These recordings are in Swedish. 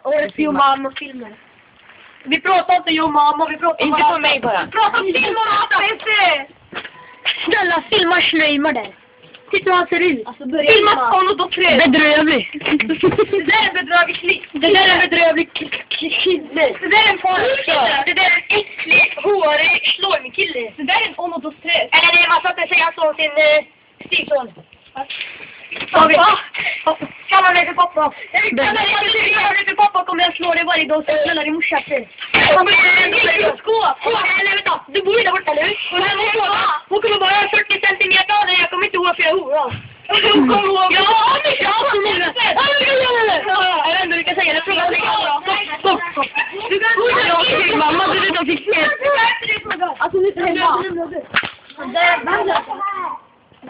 årets Jo Mamma-filmer. Vi pratar inte Jo Mamma, vi pratar Inte på mig bara. Vi pratar om filmer och allt. Snälla, filma slöjmar där. Titta hur han ser ut. Alltså börja Filma Konot och Fröjd. Bedrövlig. Det där är bedrövlig klipp. Det där är bedrövlig kille. Det där är en farlig. Det där är en äcklig, hårig, slojmkille. Det där är en Onot och Fröjd. Eller det är man satt säga så sin stigson. Kan man det för pappa? Kan man det för pappa kommer jag slå dig varje dag och så smäller i morsatten. Du bor ju där borta nu. Hon kommer bara 40 centimeter av dig. Jag kommer inte ihåg för jag hora. Hon kommer ihåg. Ja, men jag har så många. Jag vet inte, du kan säga det. Du kan säga mamma, du vet att jag fick se. Alltså nu är det hemma.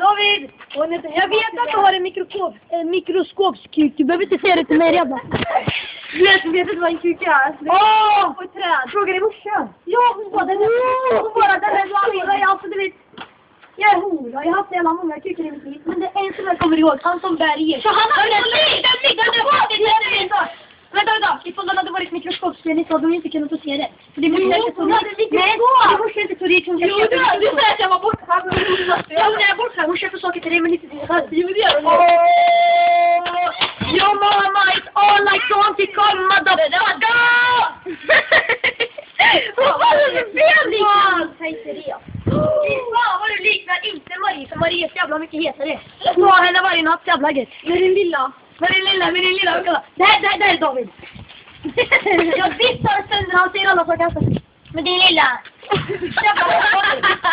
David, jag vet att du har en mikroskopskuk. Du behöver inte säga det till mig redan. Du vet inte vad en kuk är. Åh! På ett träd. Fråga din morsa. Ja, hon bara, den är så jag alltså, du vet. Jag är hora, jag har haft jävla många kukar i mitt liv. Men det är en som jag kommer ihåg, han som bär i. Så han har Vänta, ifall den hade varit mikroskopspenis så hade hon inte kunnat få se det. För det måste inte så mycket. Nej, det måste inte så rikt. Du säger att jag var borta. Ja, hon är borta. Hon köper saker till dig men inte till dig själv. Jo, det gör hon. Your mama is all like Donkey Kong, motherfucker! Vad var det för fel? Fan vad du liknar inte Marie, för Marie är så jävla mycket hetare. Ta henne varje natt, jävla gött. Med din lilla. Med din lilla. Det här är David. Jag vissar sönder, han ser alla saker. Med din lilla.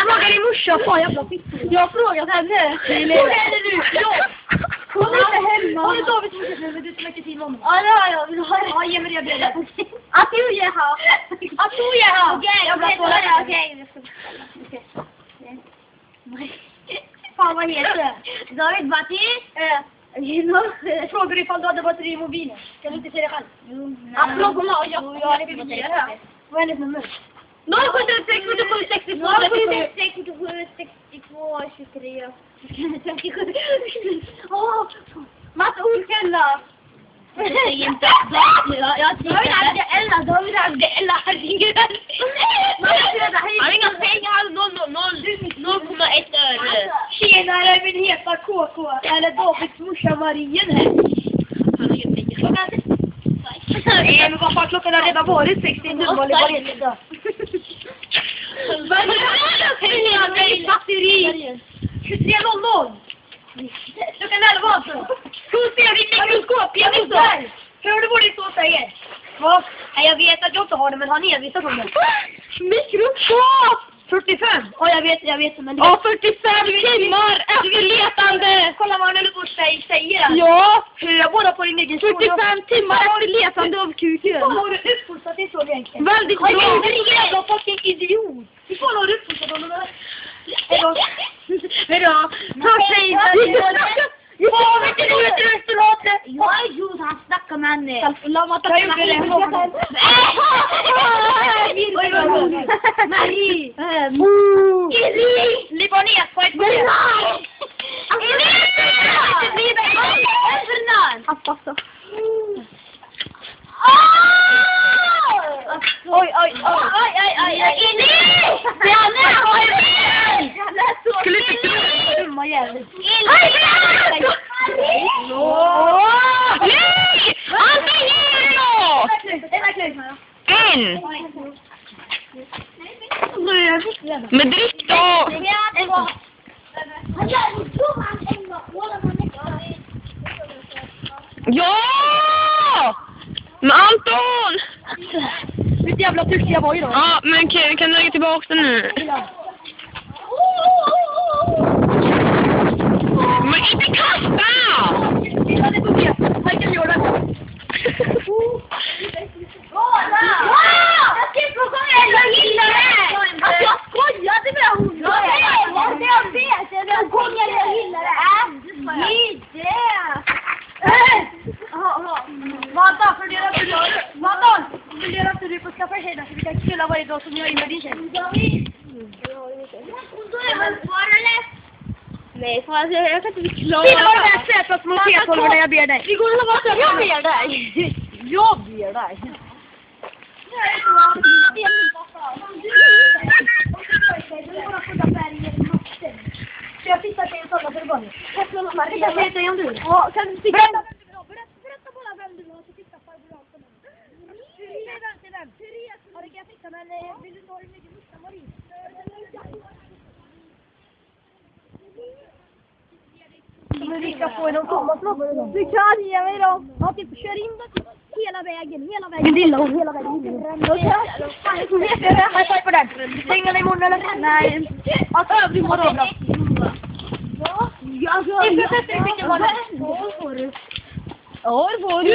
Fråga din morsa, fan jävla fitt. Jag har frågat henne. Fråga henne nu. Hon är inte hemma. Hon är David som är men du ska mycket tid med honom. Ja, vill du ha det? Ja, ge mig det brevet. Att du ger här. Okej. Fan vad heter det? David Batis? Frågar ifall du hade batteri i mobilen. Kan du inte se det själv? Ja, det vill jag göra. Vad är hennes nummer? 076 47 62 23 Mats Olkälla. Jag säger inte Ella, David hade Ella, herregud. Jag har inga pengar, 0,1 öre. Tjenare, min heta KK. Eller Davids morsa Marien här. Nej, men vad fan, klockan har redan varit 60. Nu var det bara inte. Vad är det? Batteri. 23.00. Klockan 11 alltså. Hur ser ditt mikroskop? Jag vet inte. Hör du vad det så säger? Vad? Nej, jag vet att jag inte har det, men har ni envisat om det? Mikroskop! 45. Ja, jag vet. Men det... 45 timmar efter letande! Kolla vad han håller på att säga. Ja! Hör jag bara på din egen 45 timmar efter letande av kuken. Vad har du uppfostrat dig så egentligen? Väldigt bra! Jag är en jävla fucking idiot. Hur fan har du uppfostrat honom? Hejdå. Ta sig. Vad vet du ett restaurang? Jag är ljud, han snackar med henne. Jag gjorde det. Marie! Libanes på ett bord. Oj. Skulle inte dumma jävligt. Nej! Antihero! En! Men drick då! Ja! Men Anton! Vilket jävla tyst jag var idag. Ja, men kan du lägga tillbaka den nu? Men inte kasta! Ja, det får vi. Jag kan göra det. Jag ska få sjunga jag gillar det! Alltså jag skojade med hon! Jag vet! Jag sjunger jag gillar det! Gidde! Vänta, funderar inte du på att skaffa tjejer så vi kan killa varje dag som jag är med din tjej? Nej, fan, jag kan inte bli klar. Det var det här sättet som man ser på när jag ber dig. Vi går och vad jag ber dig. jobbiga där. Jag tittar till en sån för barn. Jag vet inte om du. Ja, kan du berätta bara vem du har titta på bolagen. Therese har jag fixa men vill du ta hur mycket musta Marie? Men vi ska få en sommarsnopp. Du kan ge mig då. Ja, typ kör in då hela vägen till och hela vägen. Jag på den. Stänger dig imorgon eller? Nej. Alltså vi må då. Ja, alltså jag sätter dig mycket bara. Ja, det får du.